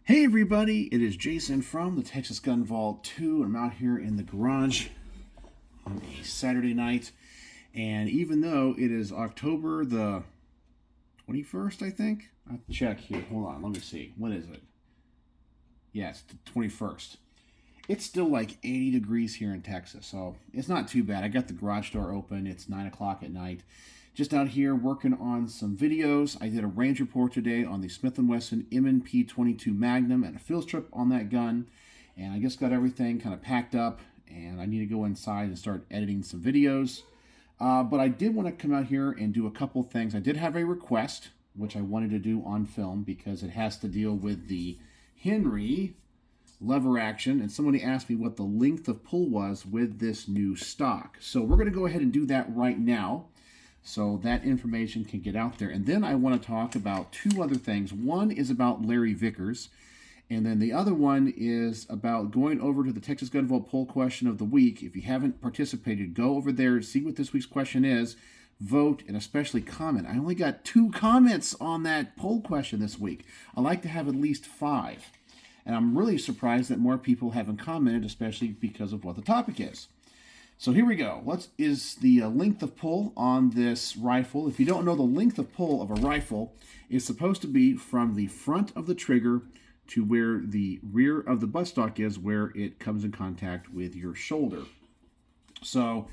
Hey everybody, it is Jason from the Texas Gun Vault 2. I'm out here in the garage on a Saturday night, and even though it is October the 21st, I think? I have to check here. Hold on, let me see. When is it? Yeah, it's the 21st. It's still like 80 degrees here in Texas, so it's not too bad. I got the garage door open. It's 9 o'clock at night. Just out here working on some videos. I did a range report today on the Smith & Wesson M&P 22 Magnum and a field trip on that gun. And I just got everything kind of packed up, and I need to go inside and start editing some videos. But I did want to come out here and do a couple things. I did have a request, which I wanted to do on film because it has to deal with the Henry lever action, and somebody asked me what the length of pull was with this new stock. So we're going to go ahead and do that right now so that information can get out there. And then I want to talk about two other things. One is about Larry Vickers, and then the other one is about going over to the Texas Gun Vault poll question of the week. If you haven't participated, go over there, see what this week's question is, vote, and especially comment. I only got 2 comments on that poll question this week. I like to have at least 5. And I'm really surprised that more people haven't commented, especially because of what the topic is. So here we go. What is the length of pull on this rifle? If you don't know, the length of pull of a rifle is supposed to be from the front of the trigger to where the rear of the buttstock is, where it comes in contact with your shoulder. So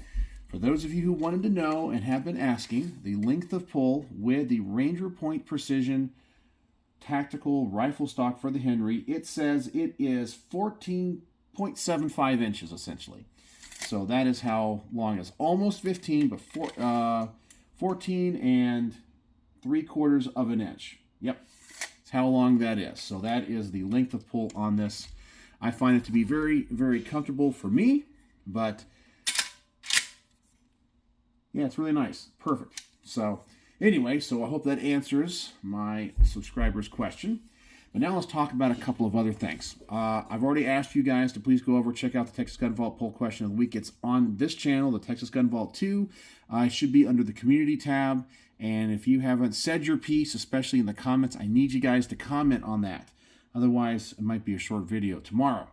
for those of you who wanted to know and have been asking, the length of pull with the Ranger Point Precision tactical rifle stock for the Henry, it says it is 14.75 inches essentially. So that is how long it's almost 15, but 14 and 3/4 of an inch. Yep, that's how long that is. So that is the length of pull on this. I find it to be very, very comfortable for me, but yeah, it's really nice. Perfect. So anyway, so I hope that answers my subscriber's question. But now let's talk about a couple of other things. I've already asked you guys to please go over, check out the Texas Gun Vault poll question of the week. It's on this channel, the Texas Gun Vault 2. It should be under the community tab. And if you haven't said your piece, especially in the comments, I need you guys to comment on that. Otherwise, it might be a short video tomorrow.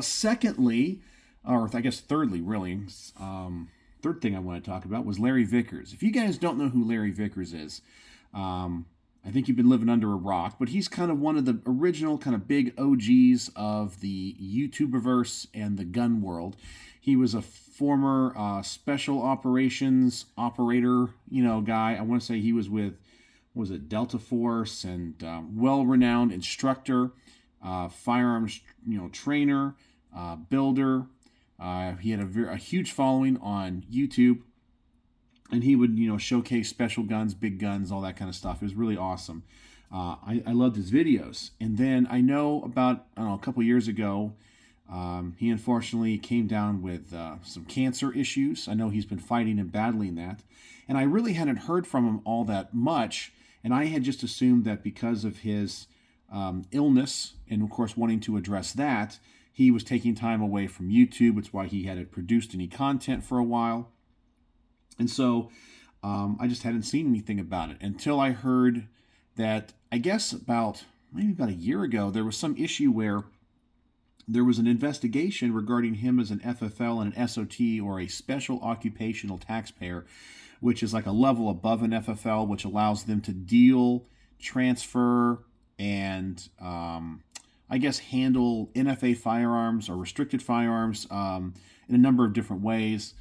Secondly, or I guess thirdly, really, third thing I want to talk about was Larry Vickers. If you guys don't know who Larry Vickers is, I think you've been living under a rock, but he's kind of one of the original kind of big OGs of the YouTuberverse and the gun world. He was a former special operations operator, guy. I want to say he was with, what was it, Delta Force, and well-renowned instructor, firearms, trainer, builder. He had a huge following on YouTube. And he would, showcase special guns, big guns, all that kind of stuff. It was really awesome. I loved his videos. And then I know about, a couple years ago, he unfortunately came down with some cancer issues. I know he's been fighting and battling that. And I really hadn't heard from him all that much. And I had just assumed that because of his illness, and of course wanting to address that, he was taking time away from YouTube. It's why he hadn't produced any content for a while. And so I just hadn't seen anything about it until I heard that, I guess maybe about a year ago, there was some issue where there was an investigation regarding him as an FFL and an SOT, or a special occupational taxpayer, which is like a level above an FFL, which allows them to deal, transfer, and I guess handle NFA firearms or restricted firearms in a number of different ways.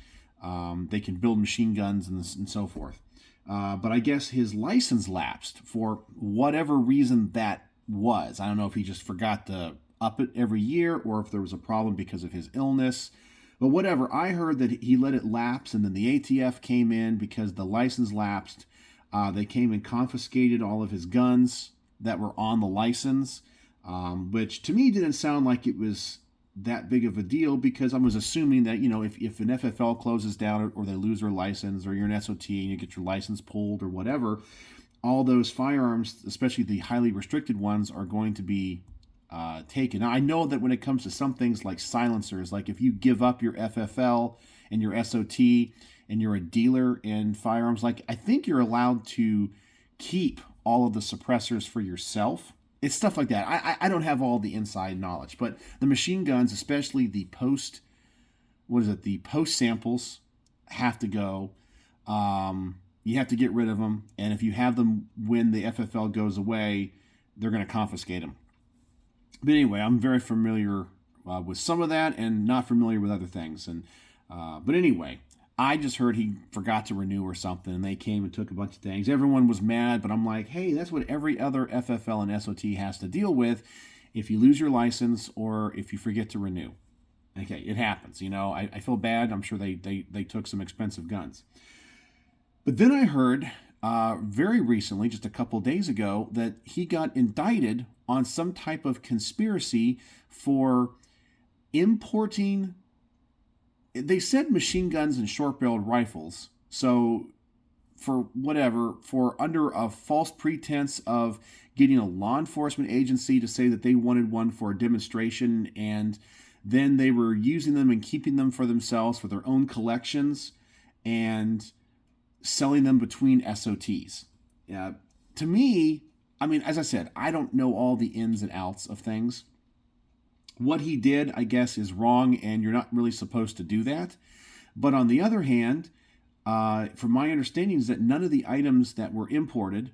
They can build machine guns and so forth. But I guess his license lapsed for whatever reason that was. I don't know if he just forgot to up it every year, or if there was a problem because of his illness. But whatever, I heard that he let it lapse, and then the ATF came in because the license lapsed. They came and confiscated all of his guns that were on the license, which to me didn't sound like it was that big of a deal, because I was assuming that, if an FFL closes down, or they lose their license, or you're an SOT and you get your license pulled or whatever, all those firearms, especially the highly restricted ones, are going to be taken. Now, I know that when it comes to some things like silencers, like if you give up your FFL and your SOT and you're a dealer in firearms, like I think you're allowed to keep all of the suppressors for yourself. it's stuff like that. I don't have all the inside knowledge, but the machine guns, especially the post, the post samples have to go. You have to get rid of them, and if you have them when the FFL goes away, they're going to confiscate them. But anyway, I'm very familiar with some of that and not familiar with other things. But anyway, I just heard he forgot to renew or something, and they came and took a bunch of things. Everyone was mad, but I'm like, hey, that's what every other FFL and SOT has to deal with if you lose your license or if you forget to renew. Okay, it happens. I feel bad. I'm sure they took some expensive guns. But then I heard very recently, just a couple days ago, that he got indicted on some type of conspiracy for importing, they said machine guns and short-barreled rifles. So for under a false pretense of getting a law enforcement agency to say that they wanted one for a demonstration, and then they were using them and keeping them for themselves for their own collections and selling them between SOTs. To me, as I said, I don't know all the ins and outs of things. What he did, I guess, is wrong, and you're not really supposed to do that. But on the other hand, from my understanding, is that none of the items that were imported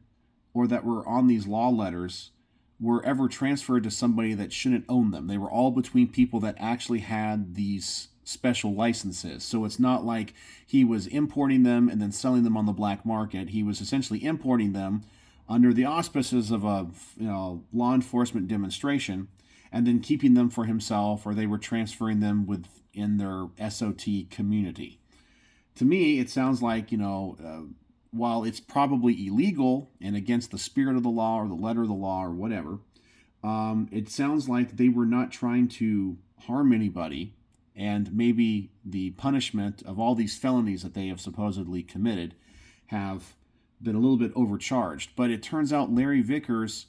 or that were on these law letters were ever transferred to somebody that shouldn't own them. They were all between people that actually had these special licenses. So it's not like he was importing them and then selling them on the black market. He was essentially importing them under the auspices of a law enforcement demonstration and then keeping them for himself, or they were transferring them within their SOT community. To me, it sounds like, while it's probably illegal and against the spirit of the law or the letter of the law or whatever, it sounds like they were not trying to harm anybody, and maybe the punishment of all these felonies that they have supposedly committed have been a little bit overcharged. But it turns out Larry Vickers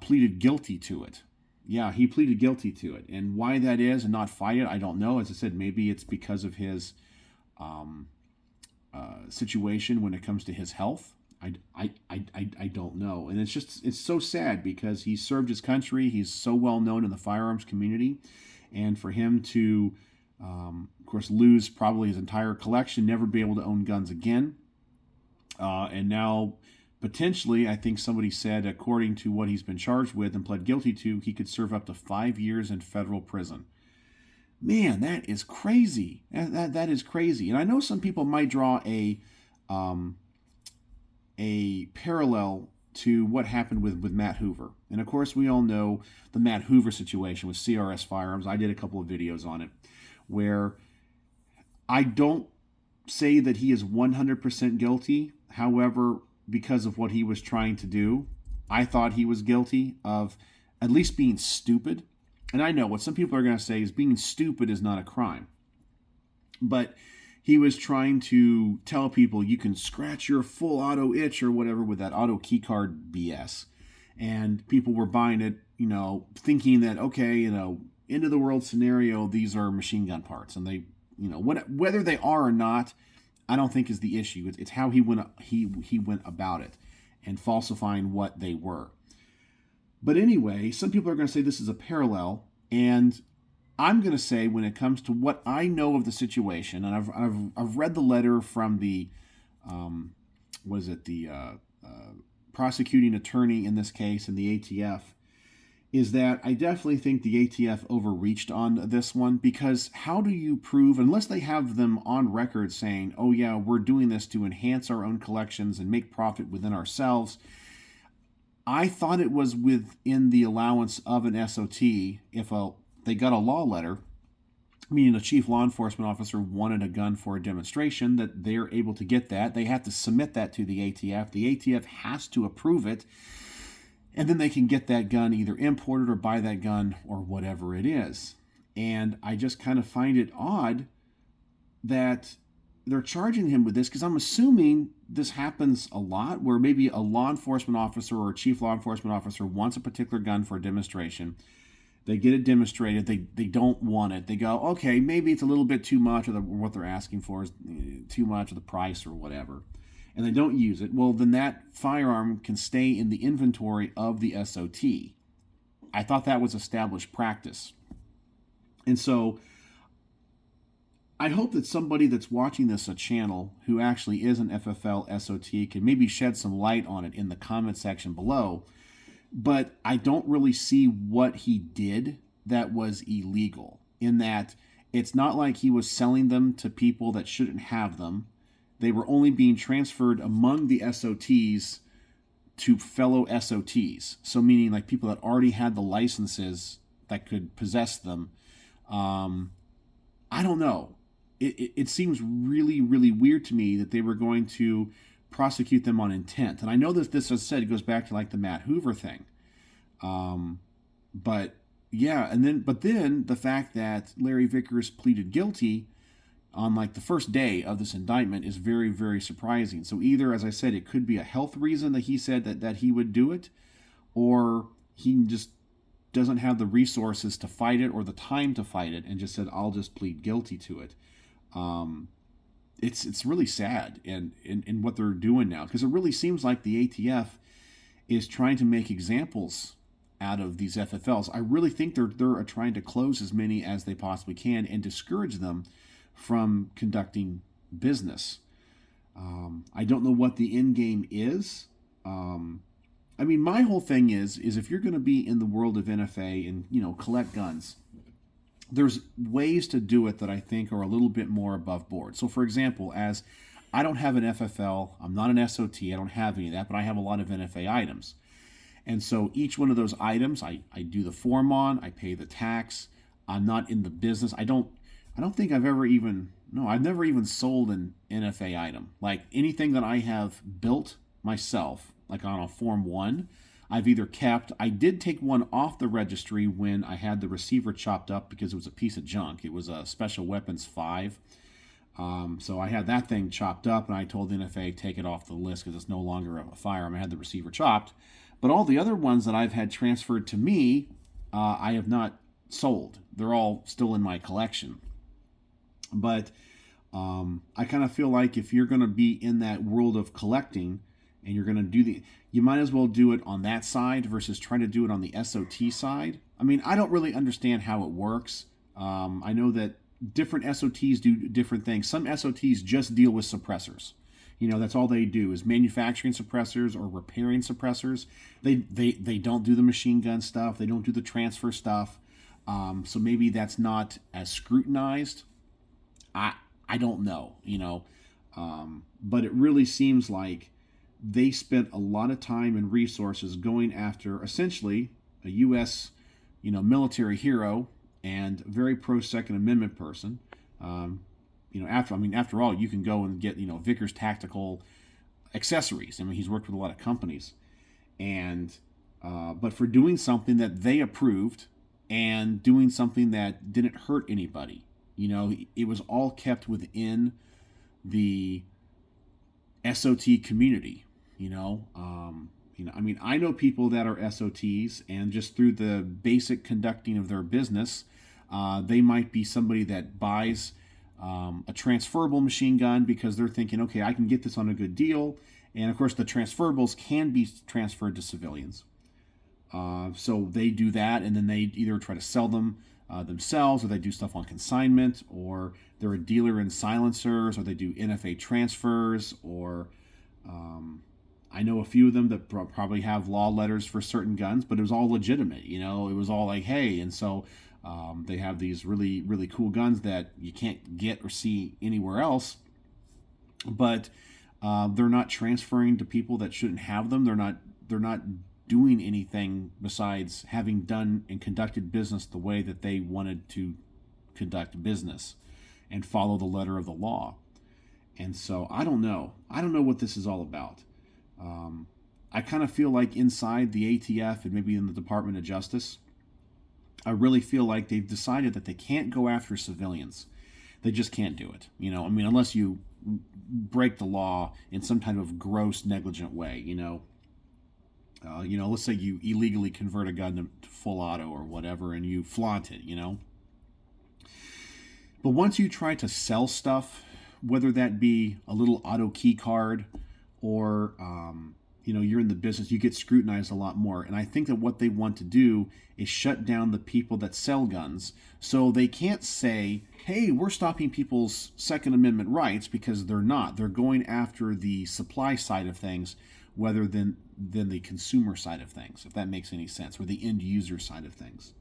pleaded guilty to it. Yeah, he pleaded guilty to it. And why that is and not fight it, I don't know. As I said, maybe it's because of his situation when it comes to his health. I don't know. And it's so sad because he served his country. He's so well known in the firearms community. And for him to, of course, lose probably his entire collection, never be able to own guns again. And now, potentially, I think somebody said, according to what he's been charged with and pled guilty to, he could serve up to 5 years in federal prison. Man, that is crazy. That is crazy. And I know some people might draw a parallel to what happened with Matt Hoover. And of course, we all know the Matt Hoover situation with CRS Firearms. I did a couple of videos on it where I don't say that he is 100% guilty. However, because of what he was trying to do, I thought he was guilty of at least being stupid. And I know what some people are going to say is being stupid is not a crime. But he was trying to tell people you can scratch your full auto itch or whatever with that auto keycard BS. And people were buying it, thinking that, okay, end of the world scenario, these are machine gun parts. And they, whether they are or not, I don't think is the issue. It's how he went about it and falsifying what they were. But anyway, some people are going to say this is a parallel, and I'm going to say when it comes to what I know of the situation, and I've read the letter from the prosecuting attorney in this case and the ATF, is that I definitely think the ATF overreached on this one, because how do you prove, unless they have them on record saying, oh yeah, we're doing this to enhance our own collections and make profit within ourselves. I thought it was within the allowance of an SOT if they got a law letter, meaning a chief law enforcement officer wanted a gun for a demonstration, that they're able to get that. They have to submit that to the ATF. The ATF has to approve it, and then they can get that gun either imported or buy that gun or whatever it is. And I just kind of find it odd that they're charging him with this, because I'm assuming this happens a lot, where maybe a law enforcement officer or a chief law enforcement officer wants a particular gun for a demonstration. They get it demonstrated. They don't want it. They go, okay, maybe it's a little bit too much, or what they're asking for is too much of the price or whatever. and they don't use it, well, then that firearm can stay in the inventory of the SOT. I thought that was established practice. And so I hope that somebody that's watching this a channel who actually is an FFL SOT can maybe shed some light on it in the comment section below. But I don't really see what he did that was illegal, in that it's not like he was selling them to people that shouldn't have them. They were only being transferred among the SOTs to fellow SOTs. So meaning like people that already had the licenses that could possess them. I don't know. It seems really, really weird to me that they were going to prosecute them on intent. And I know that this, as I said, it goes back to like the Matt Hoover thing. But yeah, but then the fact that Larry Vickers pleaded guilty on like the first day of this indictment is very, very surprising. So either, as I said, it could be a health reason that he said that he would do it, or he just doesn't have the resources to fight it or the time to fight it and just said, I'll just plead guilty to it. It's really sad in what they're doing now, because it really seems like the ATF is trying to make examples out of these FFLs. I really think they're trying to close as many as they possibly can and discourage them from conducting business. I don't know what the end game is. I mean, my whole thing is if you're going to be in the world of NFA and, collect guns, there's ways to do it that I think are a little bit more above board. So, for example, as I don't have an FFL, I'm not an SOT, I don't have any of that, but I have a lot of NFA items. And so each one of those items, I do the form on, I pay the tax. I'm not in the business. I don't think I've never even sold an NFA item. Like anything that I have built myself, like on a Form 1, I've either kept. I did take one off the registry when I had the receiver chopped up because it was a piece of junk. It was a Special Weapons 5. So I had that thing chopped up, and I told the NFA, take it off the list because it's no longer a firearm. I had the receiver chopped. But all the other ones that I've had transferred to me, I have not sold. They're all still in my collection. But I kind of feel like if you're going to be in that world of collecting and you're going to do you might as well do it on that side versus trying to do it on the SOT side. I mean, I don't really understand how it works. I know that different SOTs do different things. Some SOTs just deal with suppressors. That's all they do is manufacturing suppressors or repairing suppressors. They don't do the machine gun stuff. They don't do the transfer stuff. So maybe that's not as scrutinized. I don't know, but it really seems like they spent a lot of time and resources going after essentially a U.S. military hero and very pro Second Amendment person. After all, you can go and get Vickers tactical accessories. I mean, he's worked with a lot of companies, and but for doing something that they approved and doing something that didn't hurt anybody. It was all kept within the SOT community. I know people that are SOTs, and just through the basic conducting of their business, they might be somebody that buys a transferable machine gun because they're thinking, okay, I can get this on a good deal. And of course, the transferables can be transferred to civilians. So they do that, and then they either try to sell them themselves, or they do stuff on consignment, or they're a dealer in silencers, or they do NFA transfers, or I know a few of them that probably have law letters for certain guns, but it was all legitimate. It was all like, hey, and so they have these really, really cool guns that you can't get or see anywhere else, but they're not transferring to people that shouldn't have them. They're not doing anything besides having done and conducted business the way that they wanted to conduct business and follow the letter of the law. And so I don't know what this is all about. I kind of feel like inside the ATF and maybe in the Department of Justice, I really feel like they've decided that they can't go after civilians. They just can't do it. Unless you break the law in some type of gross, negligent way, let's say you illegally convert a gun to full auto or whatever, and you flaunt it, But once you try to sell stuff, whether that be a little auto key card or you're in the business, you get scrutinized a lot more. And I think that what they want to do is shut down the people that sell guns, so they can't say, hey, we're stopping people's Second Amendment rights, because they're not. They're going after the supply side of things rather than the consumer side of things, if that makes any sense, or the end user side of things.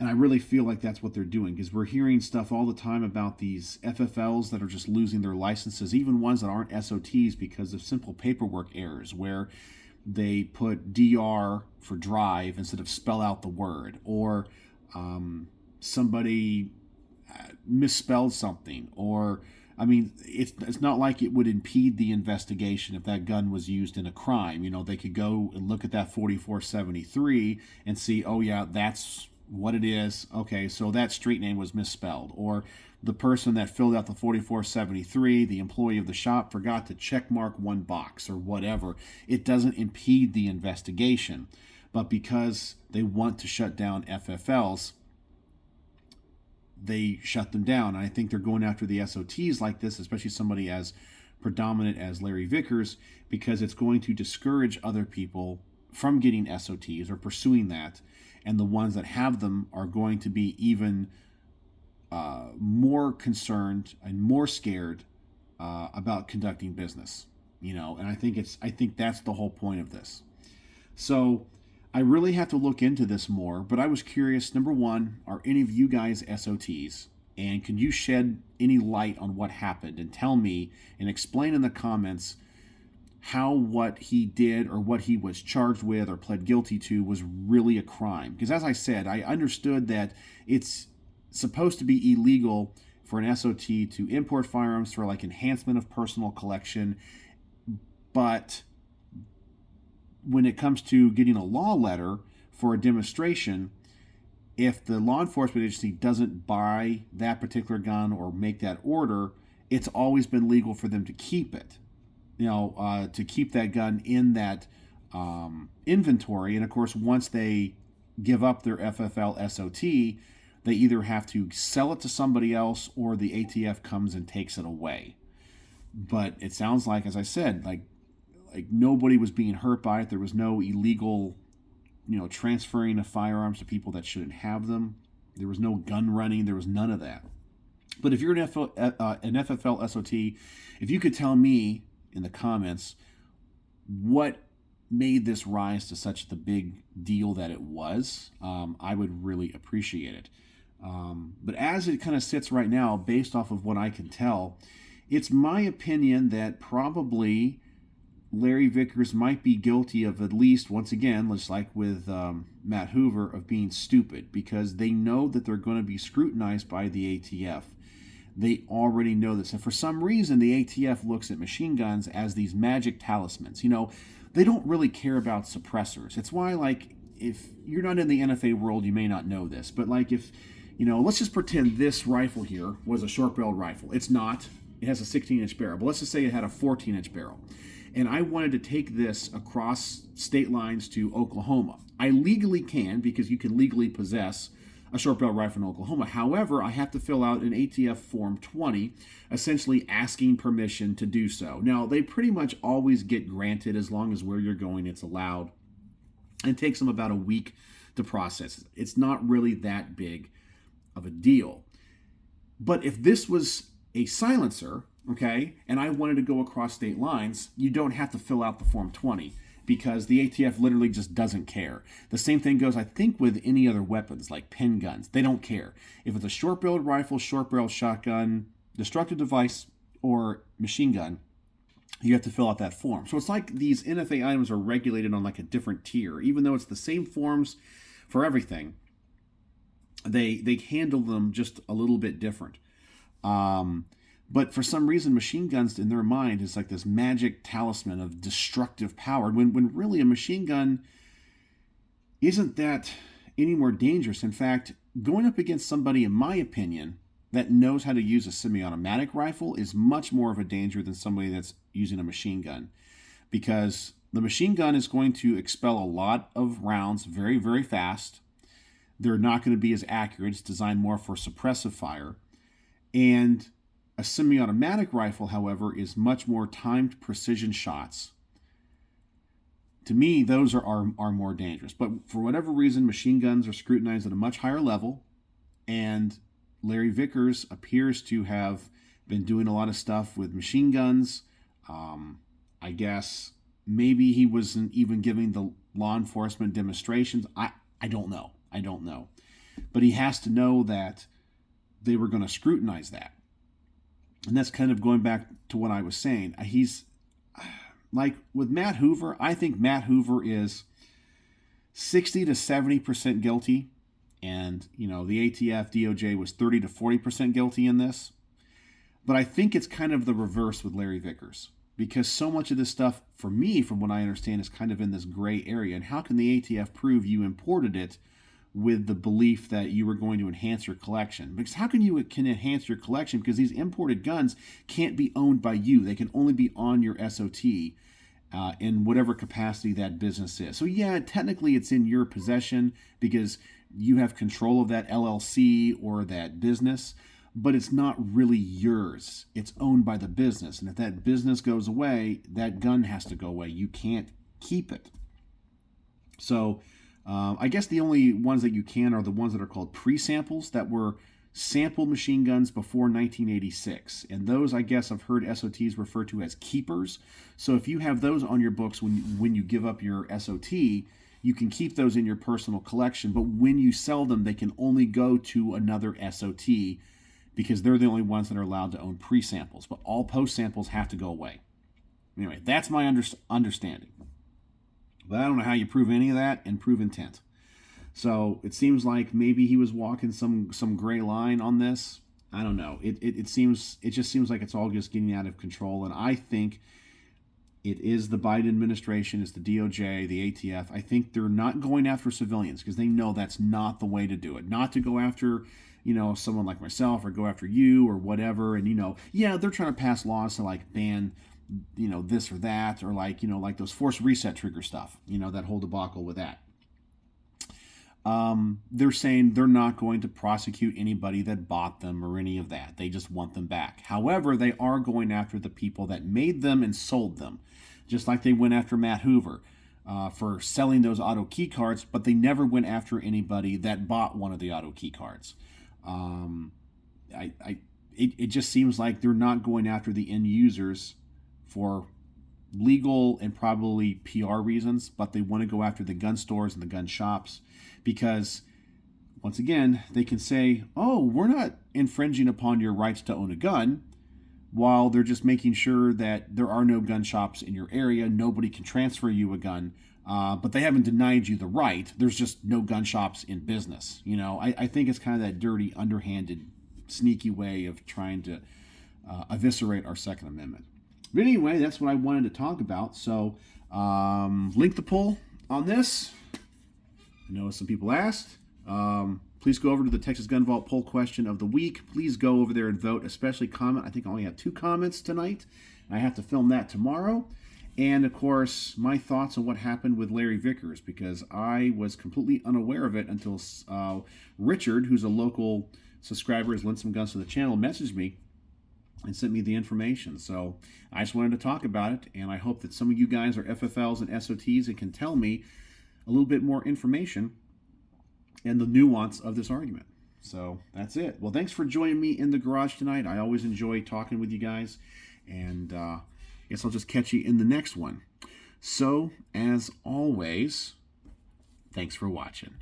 And I really feel like that's what they're doing, because we're hearing stuff all the time about these FFLs that are just losing their licenses, even ones that aren't SOTs, because of simple paperwork errors where they put DR for drive instead of spell out the word, or somebody misspelled something, or it's not like it would impede the investigation if that gun was used in a crime. They could go and look at that 4473 and see, oh yeah, that's what it is. Okay, so that street name was misspelled, or the person that filled out the 4473, the employee of the shop, forgot to check mark one box, or whatever. It doesn't impede the investigation. But because they want to shut down FFLs, they shut them down. And I think they're going after the SOTs like this, especially somebody as predominant as Larry Vickers, because it's going to discourage other people from getting SOTs or pursuing that. And the ones that have them are going to be even more concerned and more scared about conducting business. And I think that's the whole point of this. So I really have to look into this more, but I was curious, number one, are any of you guys SOTs? And can you shed any light on what happened and tell me and explain in the comments how what he did or what he was charged with or pled guilty to was really a crime? Because as I said, I understood that it's supposed to be illegal for an SOT to import firearms for like enhancement of personal collection, but when it comes to getting a law letter for a demonstration, if the law enforcement agency doesn't buy that particular gun or make that order, it's always been legal for them to keep it. To keep that gun in that inventory. And of course, once they give up their FFL SOT, they either have to sell it to somebody else or the ATF comes and takes it away. But it sounds like, as I said, like nobody was being hurt by it. There was no illegal, transferring of firearms to people that shouldn't have them. There was no gun running. There was none of that. But if you're an FFL SOT, if you could tell me in the comments what made this rise to such the big deal that it was, I would really appreciate it. But as it kind of sits right now, based off of what I can tell, it's my opinion that probably Larry Vickers might be guilty of, at least, once again, just like with Matt Hoover, of being stupid, because they know that they're going to be scrutinized by the ATF. They already know this. And for some reason, the ATF looks at machine guns as these magic talismans. They don't really care about suppressors. It's why, if you're not in the NFA world, you may not know this. But, if, let's just pretend this rifle here was a short-barreled rifle. It's not. It has a 16-inch barrel. But let's just say it had a 14-inch barrel. And I wanted to take this across state lines to Oklahoma. I legally can, because you can legally possess a short barrel rifle in Oklahoma. However, I have to fill out an ATF Form 20, essentially asking permission to do so. Now, they pretty much always get granted as long as where you're going it's allowed. And it takes them about a week to process. It's not really that big of a deal. But if this was a silencer, okay, and I wanted to go across state lines, you don't have to fill out the Form 20, because the ATF literally just doesn't care. The same thing goes, I think, with any other weapons, like pen guns. They don't care. If it's a short-barreled rifle, short-barreled shotgun, destructive device, or machine gun, you have to fill out that form. So it's like these NFA items are regulated on like a different tier. Even though it's the same forms for everything, they handle them just a little bit different. But for some reason, machine guns in their mind is like this magic talisman of destructive power, when really a machine gun isn't that any more dangerous. In fact, going up against somebody, in my opinion, that knows how to use a semi-automatic rifle is much more of a danger than somebody that's using a machine gun, because the machine gun is going to expel a lot of rounds very, very fast. They're not going to be as accurate. It's designed more for suppressive fire. And A semi-automatic rifle, however, is much more timed precision shots. To me, those are more dangerous. But for whatever reason, machine guns are scrutinized at a much higher level, and Larry Vickers appears to have been doing a lot of stuff with machine guns. I guess maybe he wasn't even giving the law enforcement demonstrations. I don't know. I don't know. But he has to know that they were going to scrutinize that. And that's kind of going back to what I was saying. He's like with Matt Hoover, I think Matt Hoover is 60 to 70% guilty. And, the ATF, DOJ was 30 to 40% guilty in this. But I think it's kind of the reverse with Larry Vickers. Because so much of this stuff, for me, from what I understand, is kind of in this gray area. And how can the ATF prove you imported it with the belief that you were going to enhance your collection? Because how can you enhance your collection? Because these imported guns can't be owned by you. They can only be on your SOT in whatever capacity that business is. So yeah, technically it's in your possession because you have control of that LLC or that business, but it's not really yours. It's owned by the business. And if that business goes away, that gun has to go away. You can't keep it. So I guess the only ones that you can are the ones that are called pre-samples that were sample machine guns before 1986. And those, I guess, I've heard SOTs referred to as keepers. So if you have those on your books when you give up your SOT, you can keep those in your personal collection. But when you sell them, they can only go to another SOT because they're the only ones that are allowed to own pre-samples. But all post-samples have to go away. Anyway, that's my understanding. But I don't know how you prove any of that and prove intent. So it seems like maybe he was walking some gray line on this. I don't know. It just seems like it's all just getting out of control. And I think it is the Biden administration, it's the DOJ, the ATF. I think they're not going after civilians because they know that's not the way to do it. Not to go after, someone like myself or go after you or whatever. And, they're trying to pass laws to like ban this or that, or like those force reset trigger stuff, that whole debacle with that. They're saying they're not going to prosecute anybody that bought them or any of that. They just want them back. However, they are going after the people that made them and sold them, just like they went after Matt Hoover for selling those auto key cards, but they never went after anybody that bought one of the auto key cards. It just seems like they're not going after the end users for legal and probably PR reasons, but they want to go after the gun stores and the gun shops because, once again, they can say, oh, we're not infringing upon your rights to own a gun, while they're just making sure that there are no gun shops in your area. Nobody can transfer you a gun, but they haven't denied you the right. There's just no gun shops in business. I think it's kind of that dirty, underhanded, sneaky way of trying to eviscerate our Second Amendment. But anyway, that's what I wanted to talk about. So, link the poll on this. I know some people asked. Please go over to the Texas Gun Vault Poll Question of the Week. Please go over there and vote, especially comment. I think I only have 2 comments tonight. I have to film that tomorrow. And, of course, my thoughts on what happened with Larry Vickers, because I was completely unaware of it until Richard, who's a local subscriber, has lent some guns to the channel, messaged me and sent me the information. So I just wanted to talk about it, and I hope that some of you guys are FFLs and SOTs and can tell me a little bit more information and the nuance of this argument. So that's it. Well, thanks for joining me in the garage tonight. I always enjoy talking with you guys, and I guess I'll just catch you in the next one. So, as always, thanks for watching.